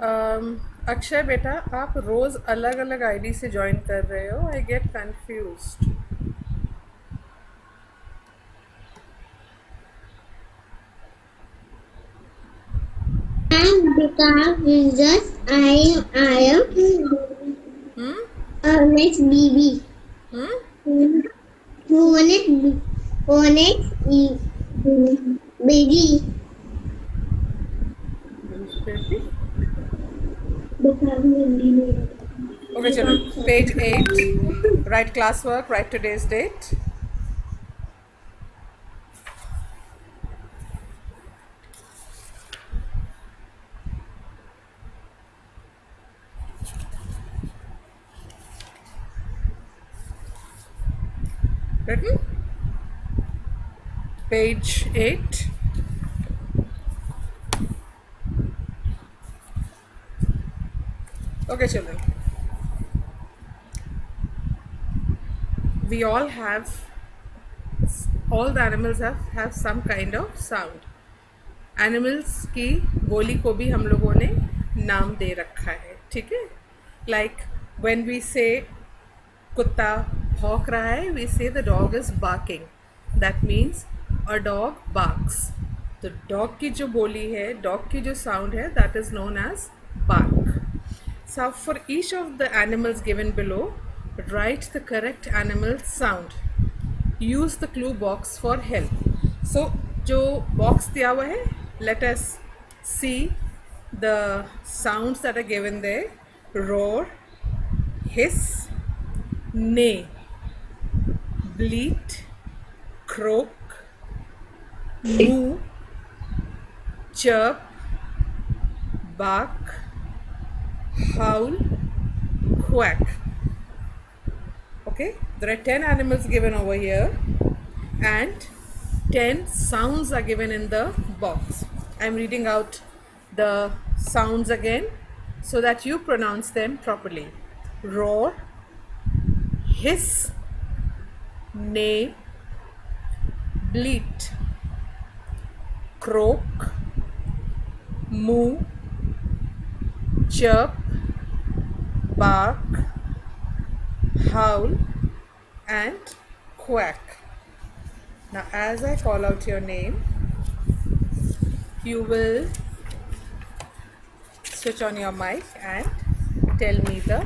अक्षय बेटा, आप रोज अलग अलग आईडी से ज्वाइन कर रहे हो, I get confused. And because Jesus, I am hmm next BB. Hmm Who next baby. बेटी, ओके चलो, page 8, write class work, write today's date. written page 8, okay children, we all have, all the animals have some kind of sound. Animals की बोली को भी हम लोगों ने नाम दे रखा है, ठीक है। लाइक व्हेन वी से कुत्ता भौंक रहा है, we say the dog is barking, that means a dog barks. तो डॉग की जो बोली है, डॉग की जो साउंड है, that is known as bark. So for each of the animals given below, write the correct animal sound. Use the clue box for help. So जो box दिया हुआ है, let us see the sounds that are given there. Roar, hiss, neigh, bleat, croak, moo, chirp, bark, howl, quack. Okay, there are 10 animals given over here and 10 sounds are given in the box. I'm reading out the sounds again so that you pronounce them properly. Roar, hiss, neigh, bleat, croak, moo, chirp, bark, howl, and quack. Now, as I call out your name, you will switch on your mic and tell me the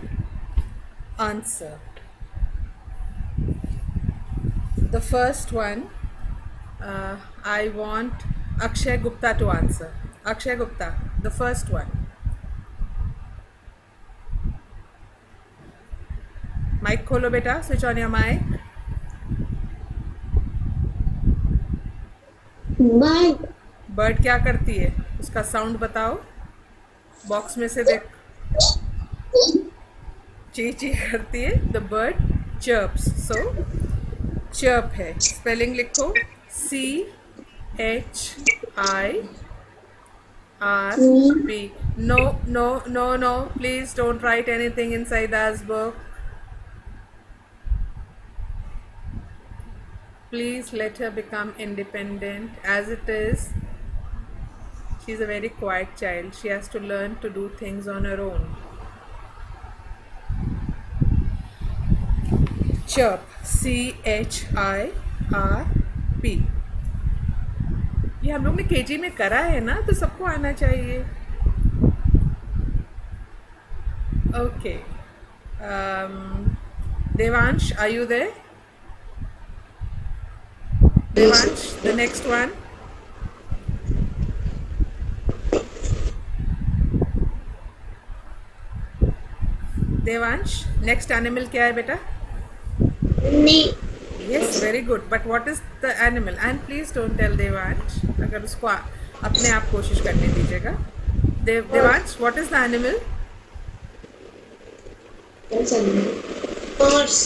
answer. The first one, I want Akshay Gupta to answer. Akshay Gupta, the first one. Mic खोलो बेटा, switch on your mic. Bird. Bird क्या करती है, उसका sound बताओ, box में से देख। ची ची करती है, the bird chirps. So chirp है, स्पेलिंग लिखो, CHIRP। No no no no, please don't write anything inside that book. Please let her become independent. As it is, she's a very quiet child. She has to learn to do things on her own. Chirp, CHIRP। ये हम लोग ने KG में करा है ना, तो सबको आना चाहिए। Okay, Devansh, are you there? Devansh, the next one. Devansh, next animal क्या है बेटा? Neigh. Yes, very good. But what is the animal? And please don't tell Devansh. अगर उसको अपने आप कोशिश करने दीजिएगा। Devansh, what is the animal? Horse.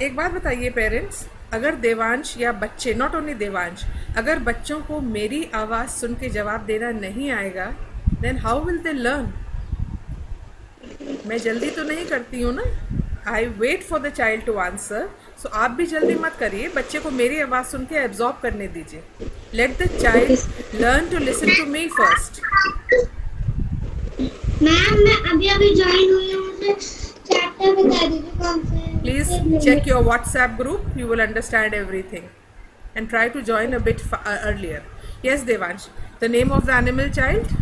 एक बात बताइए पेरेंट्स, अगर देवांश या बच्चे, नॉट ओनली देवांश, अगर बच्चों को मेरी आवाज़ सुन के जवाब देना नहीं आएगा, then how will they learn? मैं जल्दी तो नहीं करती हूँ ना, I wait for the child to answer. So आप भी जल्दी मत करिए, बच्चे को मेरी आवाज़ सुन के एब्जॉर्ब करने दीजिए। Let the child learn to listen to me first. Ma'am मैं अभी अभी ज्वाइन हुई हूँ, मुझे चैप्टर बता दीजिए कौन से है। Please एक minute. check your WhatsApp group. You will understand everything. And try to join a bit earlier. Yes, Devansh. The name of the animal child?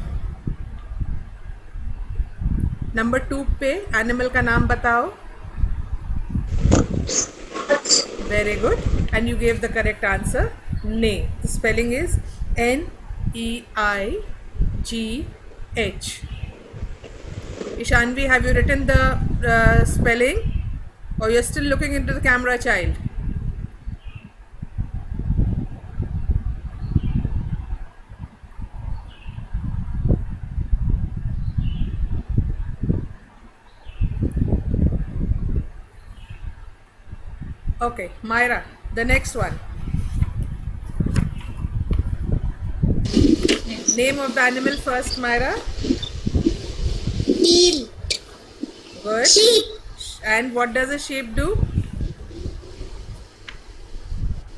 Number 2 पे animal का नाम बताओ. Very good. And you gave the correct answer. Neigh. The spelling is Neigh. Ishanvi, have you written the spelling? Or you're still looking into the camera, child? Okay, Myra, the next one. Name of the animal first, Myra. eel, Good. sheep, And what does a sheep do?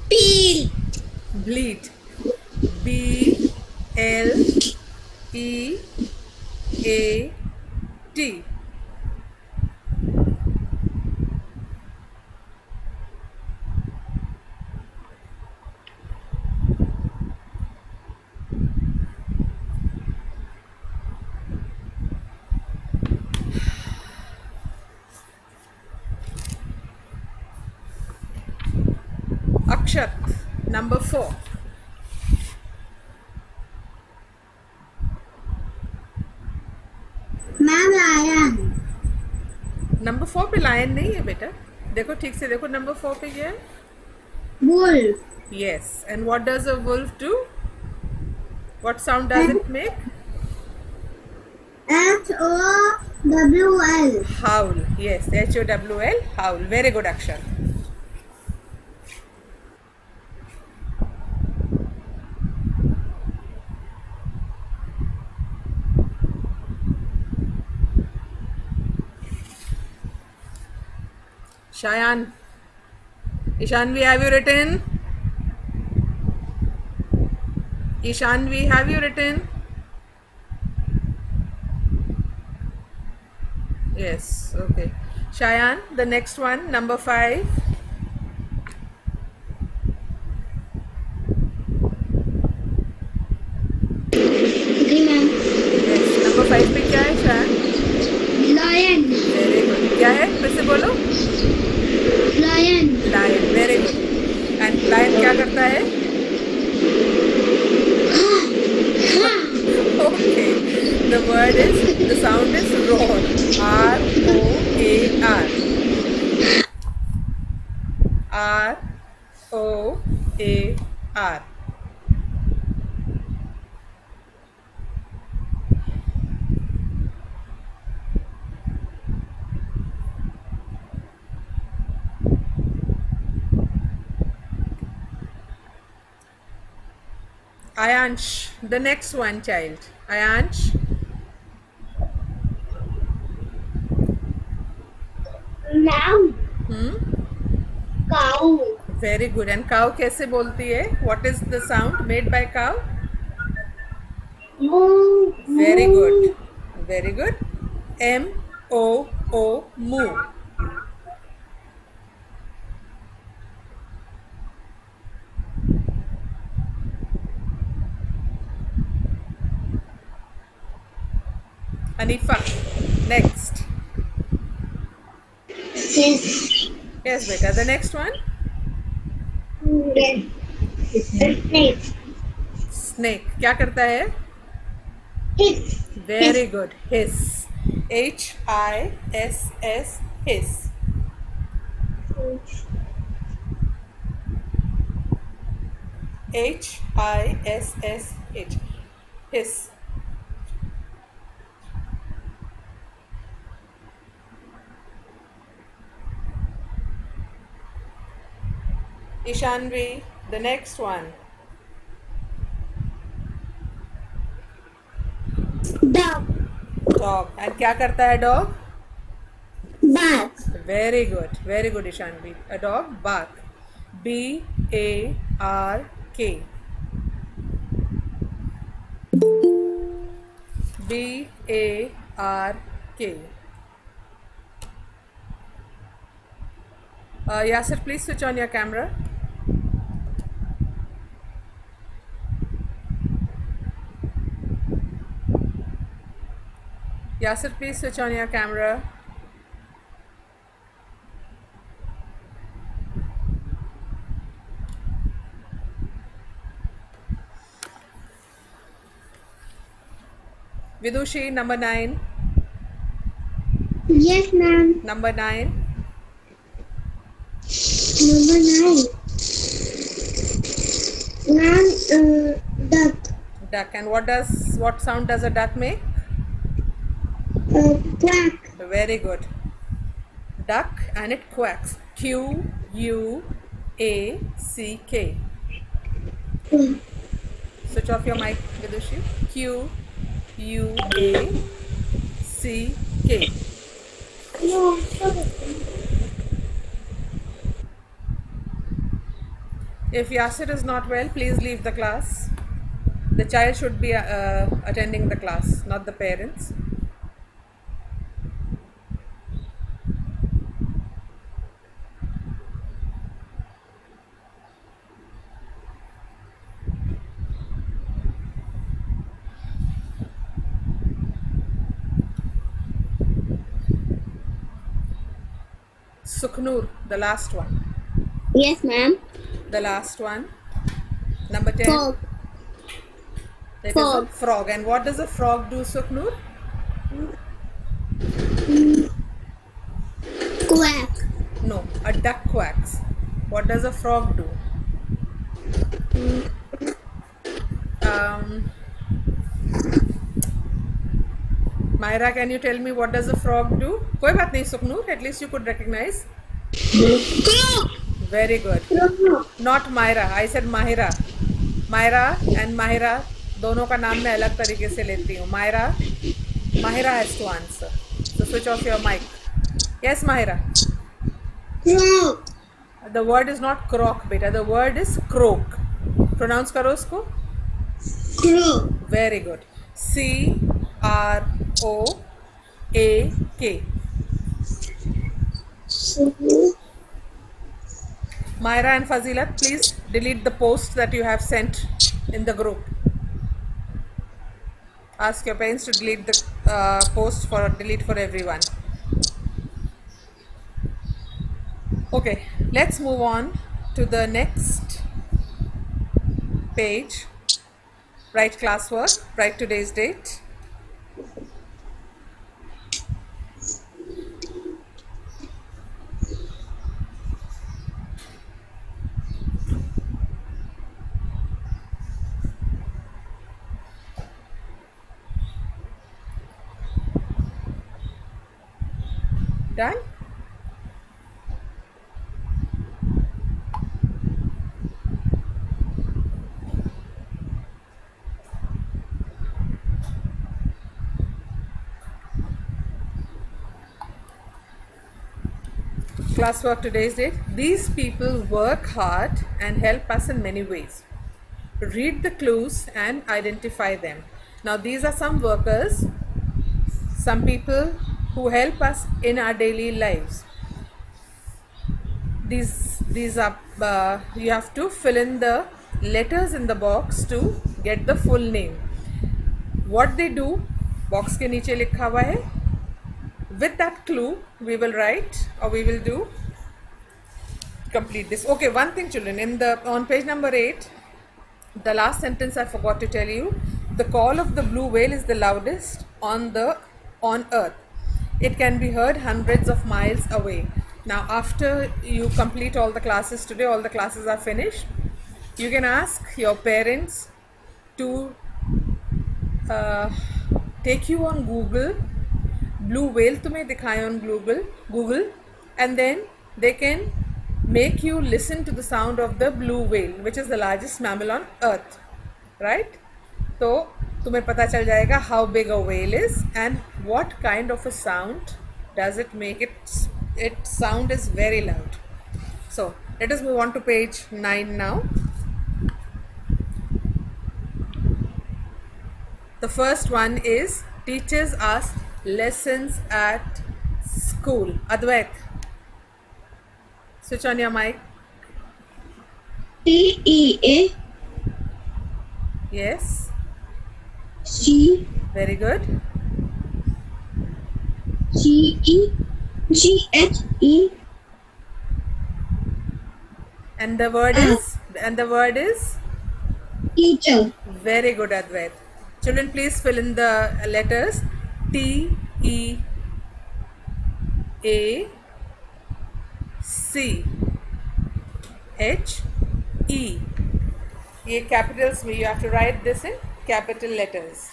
peel, Bleat. Bleat. Akshat, number 4. Ma'am lion, number 4 पे lion नहीं है बेटा. देखो ठीक से देखो, number 4 पे क्या है? wolf, Yes. And what does a wolf do? What sound does it make? Howl, Howl. Yes, Howl. Howl. Very good, Akshat. Shayan. Ishanvi, have you written? Ishanvi, have you written? Yes, okay. Shayan, the next one, number 5. जी ma'am, Yes, number 5 पे क्या है Shayan? lion, very good. क्या है? फिर से बोलो. lion, lion. Very good. And lion क्या करता है? Okay. The word is, the sound is roar. R-O-A-R. R-O-A-R. Ayansh, the next one, child. Ayansh. lamb, cow, Very good. And cow कैसे बोलती है? What is the sound made by cow? moo, Very good. Very good. M-O-O, moo. Hanifa, next. fish, Yes, beta. The next one? snake, Snake. क्या करता है? hiss, Very good. Hiss. H-I-S-S. Hiss. H-I-S-S-H. Hiss. Ishanvi, the next one. dog, Dog. And क्या करता है dog? bark, Very good. Very good, Ishanvi. A dog bark. B-A-R-K. B-A-R-K. R K. Yasir, please switch on your camera. Yasir, please switch on your camera. Vidushi, number 9. Yes, ma'am. Number 9. Number 9. Ma'am, duck. Duck. And what sound does a duck make? Quack. Very good. Duck, and it quacks. Q-U-A-C-K. Switch off your mic, Vidushi. Q-U-A-C-K. No, sorry. If Yasir is not well, please leave the class. The child should be attending the class, not the parents. Sukhnur, the last one. Yes, ma'am. The last one. Number 10. Frog. It is a Frog. frog. And what does a frog do, Sukhnur? Quack. No, a duck quacks. What does a frog do? Myra, can you tell me what does a frog do? कोई बात नहीं, Sukhnur. At least you could recognize. Crow. Very good. Crow. Not Myra. I said Mahira. Myra and Mahira दोनों का नाम मैं अलग तरीके से लेती हूँ. Mahira has to answer. So switch off your mic. Yes, Mahira. Crow. The word is not croak, beta. The word is croak. Pronounce करो उसको. Crow. Very good. C-R-O-A-K. Myra and Fazilat, please delete the post that you have sent in the group. Ask your parents to delete the post delete for everyone. Okay, let's move on to the next page. Write classwork, write today's date. Done? Classwork today's date. These people work hard and help us in many ways. Read the clues and identify them. Now these are some workers, some people who help us in our daily lives. These are you have to fill in the letters in the box to get the full name. What they do, box के नीचे लिखा हुआ है. With that clue, we will write or we will do complete this. Okay, one thing, children, on page number 8, the last sentence I forgot to tell you. The call of the blue whale is the loudest on earth. It can be heard hundreds of miles away. Now, after you complete all the classes today, all the classes are finished. You can ask your parents to take you on Google. Blue whale तुम्हें दिखाएं on Google, and then they can make you listen to the sound of the blue whale, which is the largest mammal on earth, right? तो तुम्हें पता चल जाएगा how big a whale is and what kind of a sound does it make. Its sound is very loud. So let us move on to page 9 now. The first one is teachers ask lessons at school. Advait, switch on your mic. TEA Yes, CHE very good. GHE And the word is? And the word is? teacher. Very good, Advait. Children, please fill in the letters T, E, A, C, H, E. ये capitals में you have to write this in capital letters.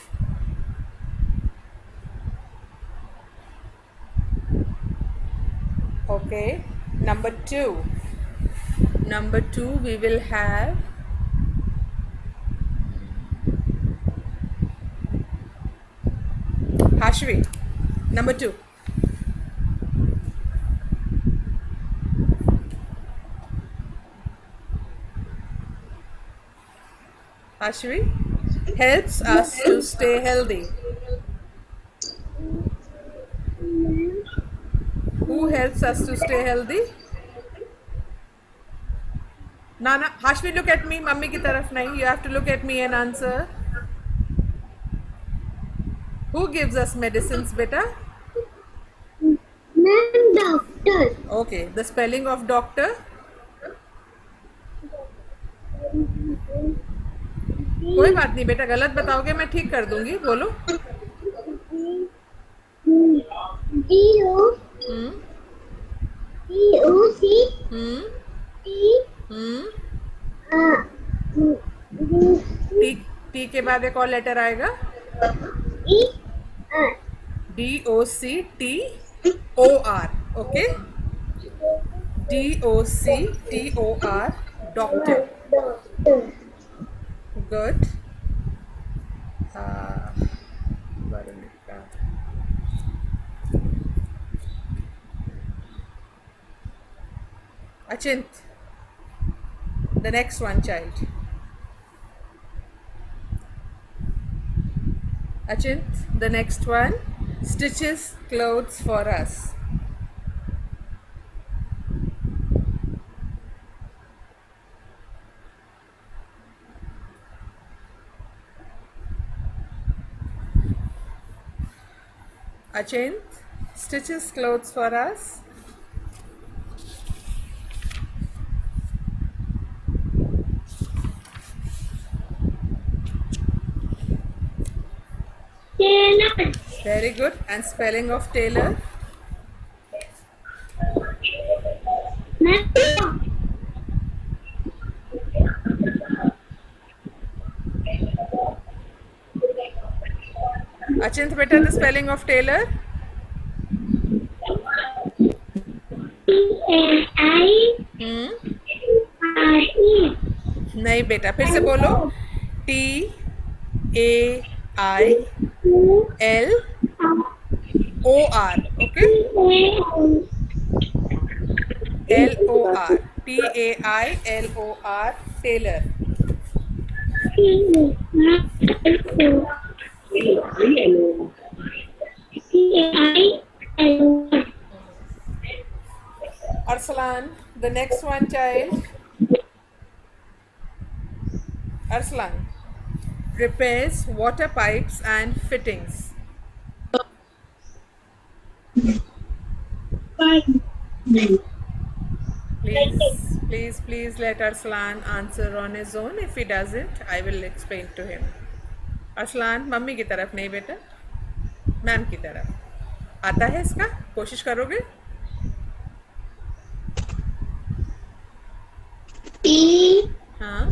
Okay, number 2. Number 2 we will have Hashvi. Number 2. Hashvi helps us to stay healthy. Who helps us to stay healthy? Nana, Hashvi, look at me. Mummy की तरफ नहीं. You have to look at me and answer. Who gives us medicines, beta? Ma'am, doctor. Okay, the spelling of doctor? कोई बात नहीं बेटा, गलत बताओगे मैं ठीक कर दूंगी. बोलो. DOC टी के बाद एक और लेटर आएगा. DOCTOR. Okay. DOCTOR. Doctor. Good. Achint, the next one, child. Achint, the next one, stitches clothes for us. Achint stitches clothes for us. Taylor. Very good. And spelling of tailor? Achint, beta, the spelling of tailor? TAIRE. नहीं बेटा, फिर से बोलो. TAILOR. Okay? LOR. TAILOR. Tailor. Arslan, the next one, child. Arslan repairs water pipes and fittings. Please let Arslan answer on his own. If he doesn't, I will explain to him. Arslan, mummy की तरफ नहीं बेटा, ma'am की तरफ. आता है इसका? कोशिश करोगे? हाँ.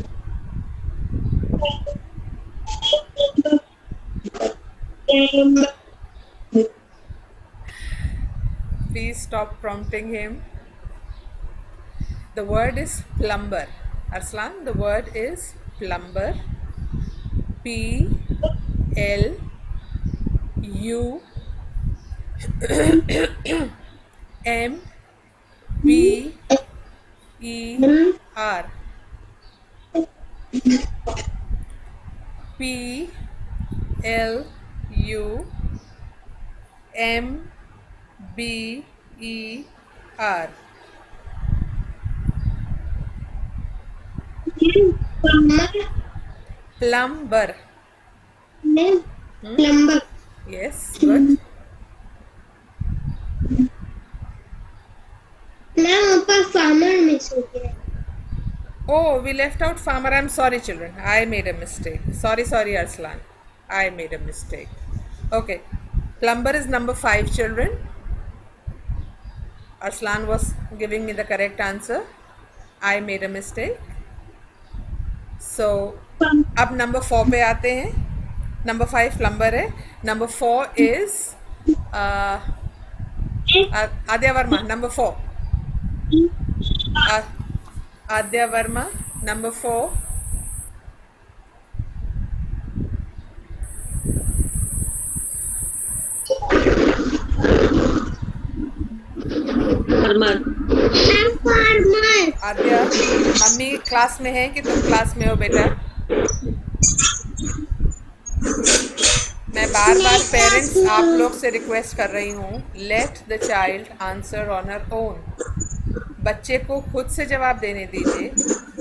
Please stop prompting him. The word is plumber. Arslan, the word is plumber. PLUMBER. MBER. Plumber. Plumber. Yes, good. Ma'am ऊपर फार्मर मिस हो गया। Oh, we left out farmer. I'm sorry, children. I made a mistake. Sorry, Arslan. I made a mistake. Okay. Plumber is number 5, children. Arslan was giving me the correct answer. I made a mistake. So, अब number 4 पे आते हैं. Number 5 plumber है. Number 4 is Aadya Varma. Number 4 Aadya Varma. Number 4. Farmer. Farmer. Aadya, mummy class में है कि तुम class में हो बेटा? मैं बार बार पेरेंट्स आप लोग से रिक्वेस्ट कर रही हूँ, late the child answer on her own. बच्चे को खुद से जवाब देने दीजिए.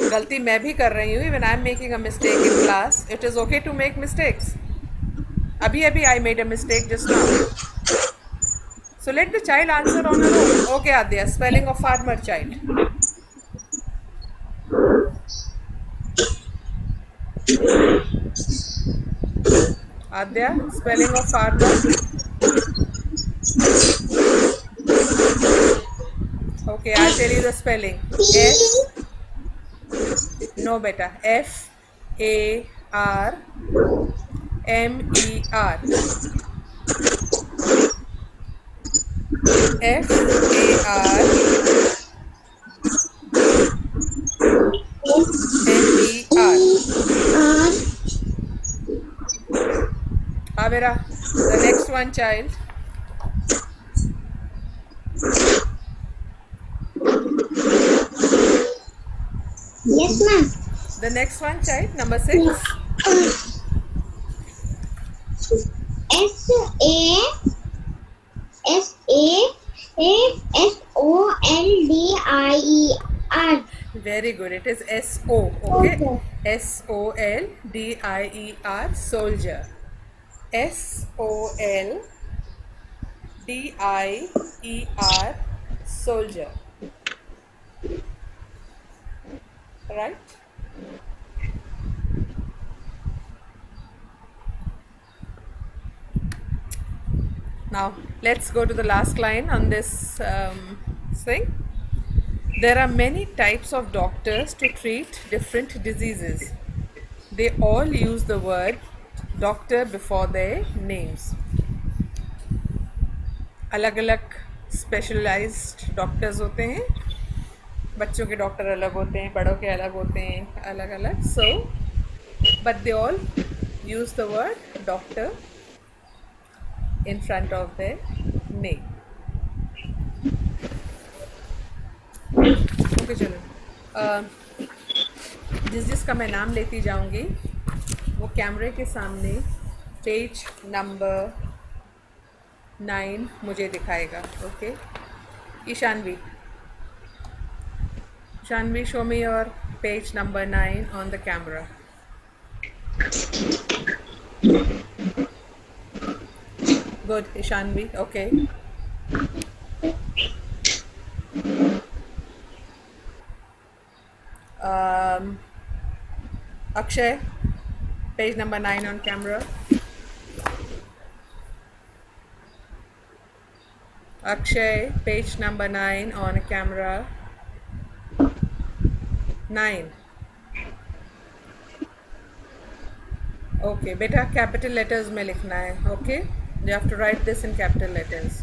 गलती मैं भी कर रही हूँ. When I am making a mistake in class, it is okay to make mistakes. अभी अभी I made a mistake just now. So let the child answer on her own. Okay, Adya, spelling of farmer, child. Adya, spelling of farmer. Okay, I'll tell you the spelling. F. No, beta. FARMER. FARMER. Avera, the next one, child. Yes, ma'am. The next one, child, number 6. SOLDIER. Very good. It is SO. Okay. SOLDIER. Soldier. SOLDIER. Soldier. Right? Now let's go to the last line on this thing. There are many types of doctors to treat different diseases. They all use the word doctor before their names. अलग अलग specialised doctors होते हैं. बच्चों के doctor अलग होते हैं, बड़ों के अलग होते हैं, अलग अलग. So but they all use the word doctor in front of their name. Okay चलो, जिसका मैं नाम लेती जाऊंगी वो कैमरे के सामने पेज नंबर 9 मुझे दिखाएगा. Okay, Ishanvi, show me your page number 9 on the camera. Good, Ishanvi. Okay. Akshay, page number 9 on camera. Akshay, page number 9 on camera. 9. Okay, beta capital letters में लिखना है. Okay, you have to write this in capital letters.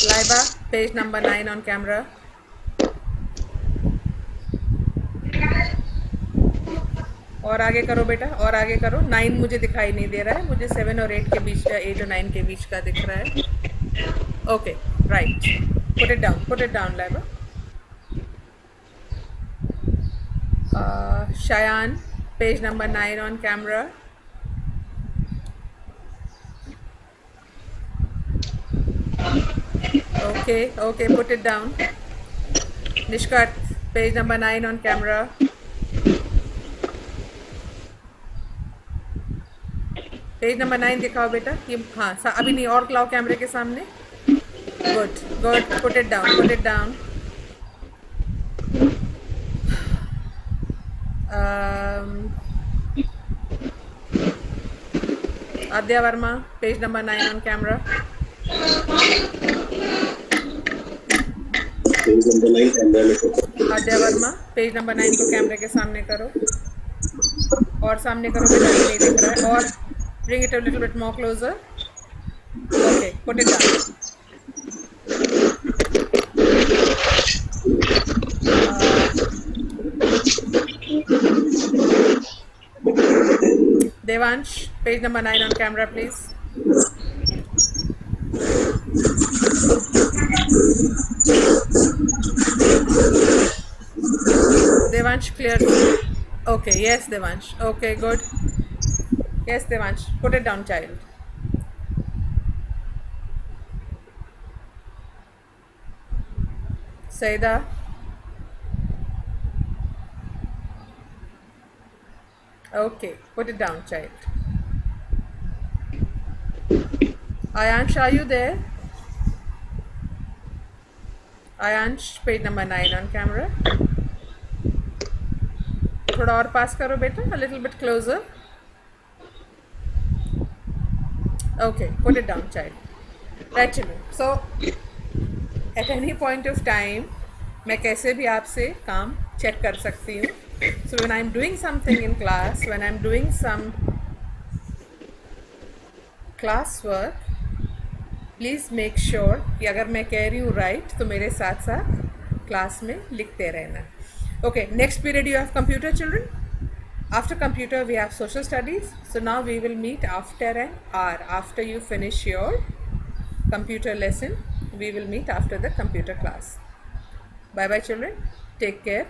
Laiba, page number 9 on camera. और आगे करो बेटा, और आगे करो. 9 मुझे दिखाई नहीं दे रहा है, मुझे 7 और 8 के बीच का, 8 और 9 के बीच का दिख रहा है. Okay, right. Put it down Laiba. Shayan, Page number 9 on camera. Okay, put it down. Nishkat, page number 9 on camera. Page number 9 दिखाओ बेटा कि हाँ अभी नहीं और लाओ कैमरे के सामने. Good put it down. Aadya Varma, page number 9 on camera. Aadya Varma, page number 9 को कैमरे के सामने करो. और सामने करो बेटा, ये नहीं दिख रहा है. और bring it a little bit more closer. Okay, put it down. Devansh, page number 9 on camera, please. Devansh, clear. Okay, yes, Devansh. Okay, good. Yes, Devansh, put it down, child. Saida. Okay, put it down, child. Ayansh, are you there? Ayansh, page number 9 on camera. थोड़ा और पास करो बेटा, a little bit closer. Okay, put it down, child. Right, children. So, at any point of time, मैं कैसे भी आपसे काम check कर सकती हूँ. So when I'm doing something in class, when I'm doing some class work, please make sure कि अगर मैं कह रही हूँ right, तो मेरे साथ साथ क्लास में लिखते रहना. Okay, next period you have computer, children. After computer we have social studies. So now we will meet after an hour. After you finish your computer lesson, we will meet after the computer class. Bye bye children. Take care.